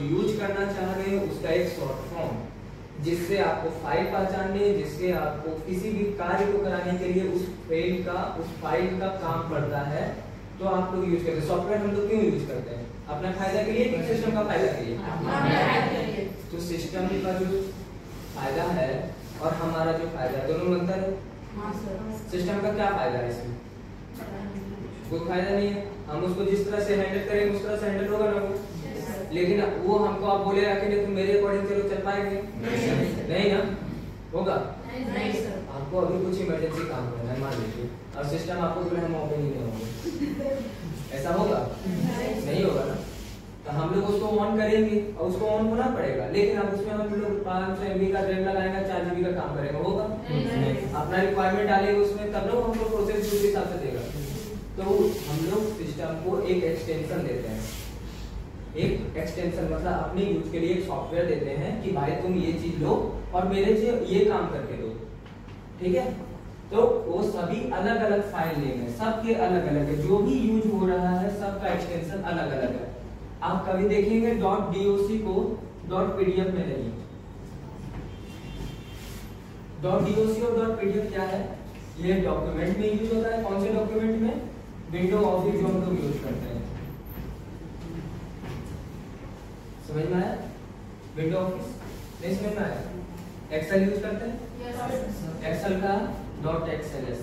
Use करना चाह रहे हैं उसका एक शॉर्ट फॉर्म, जिससे आपको फाइल पहचानने, जिससे आपको किसी भी कार्य को कराने के लिए उस फाइल का काम पड़ता है, तो आप लोग यूज करते हैं। सॉफ्टवेयर हम लोग क्यों यूज करते हैं? अपना फायदा के लिए कि सिस्टम का फायदा के लिए? तो सिस्टम का जो फायदा है और हमारा जो फायदा है, दोनों में अंतर है। सिस्टम का क्या फायदा है इसमें? कोई फायदा नहीं है। हम उसको जिस तरह से हैंडल करेंगे उस तरह से हैंडल होगा ना वो, लेकिन वो हमको आप बोलेगा कि तुम मेरे अकॉर्डिंग चलो, चल पाएंगे? नहीं ना, होगा नहीं सर। आपको अभी कुछ इमरजेंसी काम करना है मान लीजिए, और सिस्टम आपको बोले हम ओपन ही नहीं होंगे, ऐसा होगा? नहीं होगा ना। तो हम लोग उसको ऑन करेंगे और उसको ऑन होना पड़ेगा, लेकिन अब उसमें हम लोग 500 MB का रैम लगाएंगे, 4 GB का काम करेगा, होगा? अपना रिक्वायरमेंट डालेंगे उसमें, तब लोग हमको प्रोसेस दूसरे हिसाब से देगा। तो हम लोग सिस्टम को एक एक्सटेंशन देते हैं, एक एक्सटेंशन मतलब अपने यूज के लिए एक सॉफ्टवेयर देते हैं कि भाई तुम ये चीज लो और मेरे से ये काम करके दो, ठीक है? तो वो सभी अलग अलग फाइल नेम है, सबके अलग अलग है, जो भी यूज हो रहा है सबका एक्सटेंशन अलग अलग है। आप कभी देखेंगे .doc को .pdf में नहीं। .doc और .pdf क्या है? ये डॉक्यूमेंट में यूज होता है। कौन से डॉक्यूमेंट में? विंडो ऑफिस जो हम लोग यूज करते हैं, समझ में आया? विंडो ऑफिस नहीं समझ में आया? एक्सेल यूज करते हैं, एक्सेल का .xls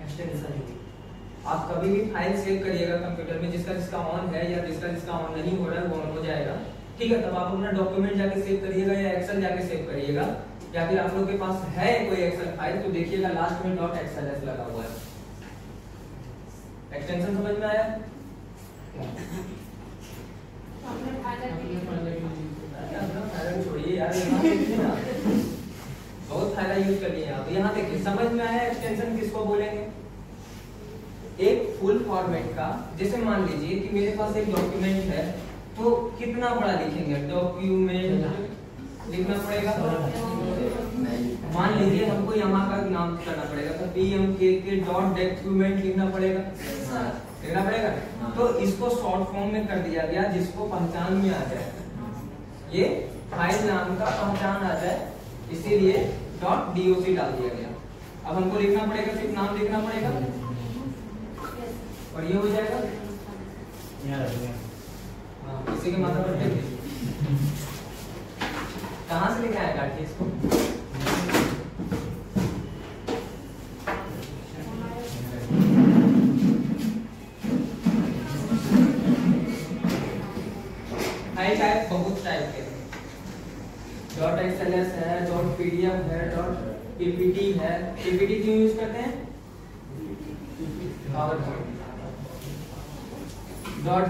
एक्सटेंशन। आप कभी भी फाइल सेव करिएगा कंप्यूटर में, जिसका ऑन है या जिसका ऑन नहीं हो रहा है वो ऑन हो जाएगा, ठीक है? तब आप अपना डॉक्यूमेंट जाके सेव करिएगा या एक्सेल जाके सेव करिएगा, या फिर आप लोग के पास है कोई एक्सेल फाइल तो देखिएगा लास्ट में .xls लगा हुआ है। एक्सटेंशन समझ में आया? छोड़िए यार, बहुत फायदा यूज कर लिए आप। यहाँ देखिए, समझ में आया एक्सटेंशन किसको बोलेंगे? एक फुल फॉर्मेट का, जैसे मान लीजिए कि मेरे पास एक डॉक्यूमेंट है, तो कितना बड़ा लिखेंगे? डॉक्यूमेंट लिखना पड़ेगा। मान लीजिए हमको यहाँ का नाम करना पड़ेगा, तो pmk.document लिखना पड़ेगा, लिखना पड़ेगा। तो इसको शॉर्ट फॉर्म में कर दिया गया, जिसको पहचान में आ जाए, ये फाइल नाम का पहचान आ जाए, इसीलिए .doc डाल दिया गया। अब हमको लिखना पड़ेगा, सिर्फ नाम लिखना पड़ेगा और ये हो जाएगा। हाँ, इसी के माथा पर टेक दीजिए। कहाँ से लिखा है काट के इसको? टाइप बहुत टाइप के .xls है, .pdf है, .ppt है। ppt क्यों यूज करते हैं?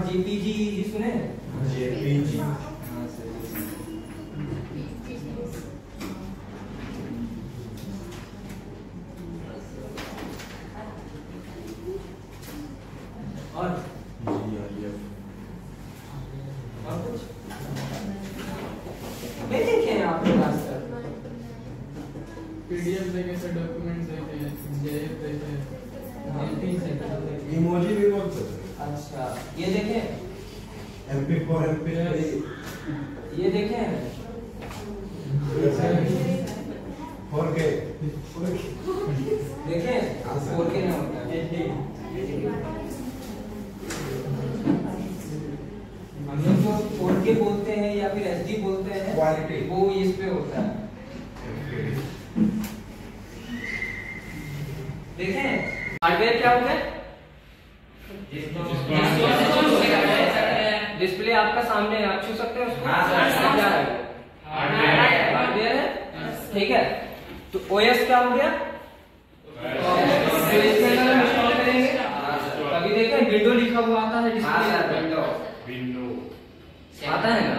.jpg सुने? jpg और कुछ नहीं देखे हैं आप लोग आज तक? पीडीएफ देखे से, डॉक्यूमेंट देखे, जेएफ देखे, इमोजी भी बोलते हैं। अच्छा, ये देखें MP4 MP3 ये देखें 4K देखें 4K ना होता है। हम लोग जो 4K बोलते हैं या फिर HD बोलते हैं, क्वालिटी वो इस पे होता है। देखें हार्डवेयर क्या हो गया? डिस्प्ले आपका सामने, आप छू सकते हैं उसको? क्या है? हार्डवेयर है, ठीक है। तो OS क्या हो गया? जो इसके अंदर हम इंस्टॉल करेंगे, कभी देखें विंडो लिखा हुआ आता है डिस्प्ले, विंडो आता है ना,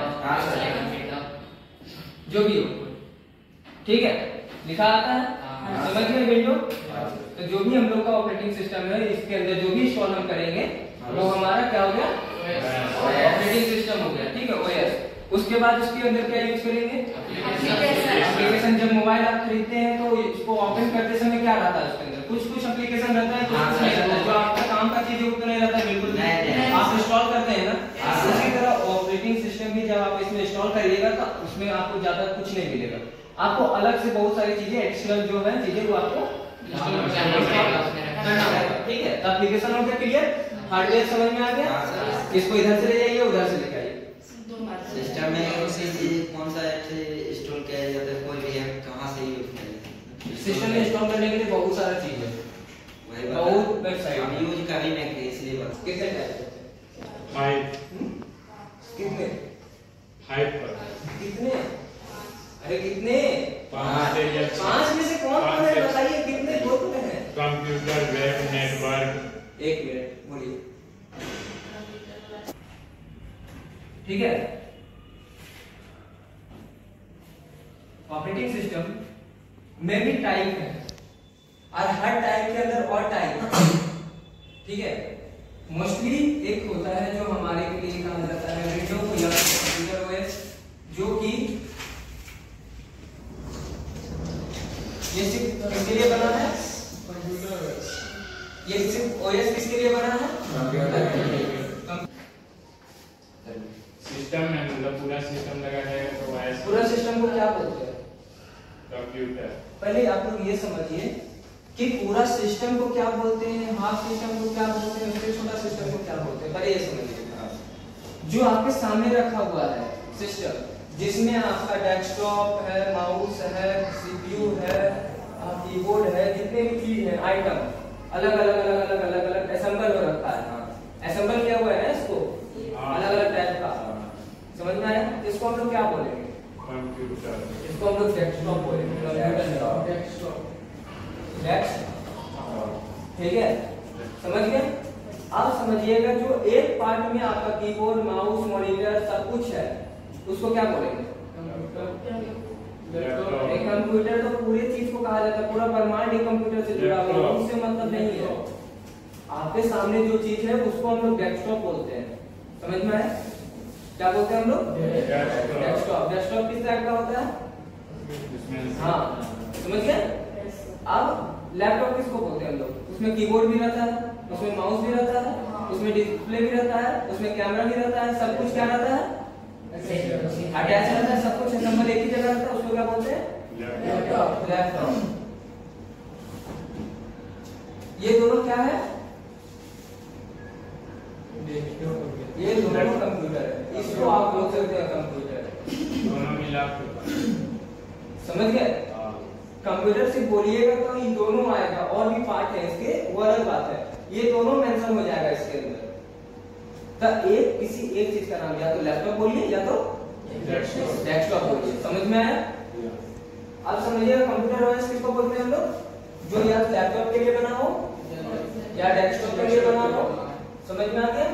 जो भी हो, ठीक है, लिखा आता है, समझ गए विंडो? तो जो भी हम लोग का ऑपरेटिंग सिस्टम है, इसके अंदर जो भी इंस्टॉल हम करेंगे वो हमारा क्या हो गया? ऑपरेटिंग सिस्टम हो गया, ठीक है, OS। उसके बाद इसके अंदर क्या यूज करेंगे? एप्लीकेशन। जब मोबाइल आप खरीदते हैं तो इसको ओपन करते समय क्या रहता है उसके अंदर? कुछ एप्लीकेशन रहता है, कुछ नहीं रहता है। जो आपका काम का चीज है वो तो नहीं रहता है, बिल्कुल आप इंस्टॉल करते हैं ना। उसी तरह ऑपरेटिंग सिस्टम भी जब आप इसमें इंस्टॉल करिएगा तो उसमें आपको ज्यादा कुछ नहीं मिलेगा, आपको अलग से बहुत सारी चीजें एडिशनल जो है चीजें वो आपको करना होगा। ठीक है, तो एप्लीकेशन हो गया क्लियर, हार्डवेयर समझ में आ गया, इसको इधर से ले जाइए उधर से लेके आइए। सिस्टम में उसी चीज कौन सा ऐप से इंस्टॉल किया जाता है, कोई भी ऐप कहां से यूज किया जाता है? सिस्टम में इंस्टॉल करने के लिए बहुत सारा चीज है, बहुत वेबसाइट हम यूज कर ही नहीं करते इसलिए बस। कितने टाइप हाइट कितने पर कितने अरे कितने 5 से या 5 में से कौन कौन है बताइए, कितने ग्रुप में है? Computer, web, network. एक मिनट बोलिए। ठीक है, ऑपरेटिंग सिस्टम में भी टाइप है और हर टाइप के अंदर और टाइप। ठीक है, मोस्टली एक होता है जो हमारे के लिए कहा जाता है विंडो या कंप्यूटर ओएस, जो कि ये सिर्फ किसके लिए बना है? ये सिर्फ ओएस किसके लिए बना है? सिस्टम में मतलब पूरा सिस्टम लगा रहेगा तो वायस पूरा सिस्टम को क्या बोलते हैं? कंप्यूटर। पहले आप लोग ये समझिए कि पूरा सिस्टम को क्या बोलते हैं, हाफ सिस्टम को क्या बोलते हैं, उससे छोटा सिस्टम को क्या बोलते हैं, पहले ये समझिए। जो आपके सामने रखा हुआ है सिस्टम, जिसमें आपका डेस्कटॉप है, माउस है, सीपीयू है, कीबोर्ड है, जितने भी चीज है आइटम अलग अलग असेंबल हो रखा है। असेंबल किया हुआ है ना इसको, अलग अलग टाइप का, समझ में आया? इसको हम लोग क्या बोलेंगे? कंप्यूटर। इसको हम लोग डेस्कटॉप बोलेंगे, डेस्कटॉप। ठीक है, समझ गए? अब समझिएगा जो एक पार्ट में आपका कीबोर्ड, माउस, मॉनिटर सब कुछ है, उसको क्या बोलेंगे? एक कंप्यूटर तो पूरी चीज को कहा जाता है, पूरा ब्रह्मांड एक कंप्यूटर से जुड़ा हुआ है, उससे मतलब नहीं है। आपके सामने जो चीज है उसको हम लोग डेस्कटॉप बोलते हैं, समझ में आया? क्या बोलते हैं हम लोग? डेस्कटॉप। डेस्कटॉप किस टाइप का होता है? हाँ, समझ गए? अब लैपटॉप किसको बोलते हैं हम लोग? उसमें कीबोर्ड भी रहता है, उसमें माउस भी रहता है, उसमें डिस्प्ले भी रहता है, उसमें कैमरा भी रहता है, सब कुछ क्या रहता है? अटैच रहता है, सब कुछ असेंबल एक ही जगह रहता है, उसको क्या बोलते हैं? लैपटॉप। ये दोनों क्या है? ये दोनों कंप्यूटर है, इसको आप बोल सकते हैं कंप्यूटर। दोनों मिला समझ गए? कंप्यूटर से बोलिएगा तो इन दोनों आएगा, और भी पार्ट है इसके वो अलग बात है, ये दोनों मेंशन हो जाएगा इसके अंदर। तो एक किसी एक चीज का नाम या तो लैपटॉप बोलिए या तो डेस्कटॉप बोलिए, समझ में आया? अब समझिएगा कंप्यूटर ओएस किसको बोलते हैं हम लोग? जो या लैपटॉप के लिए बना हो या डेस्कटॉप के लिए बना हो, समझ में आ गया?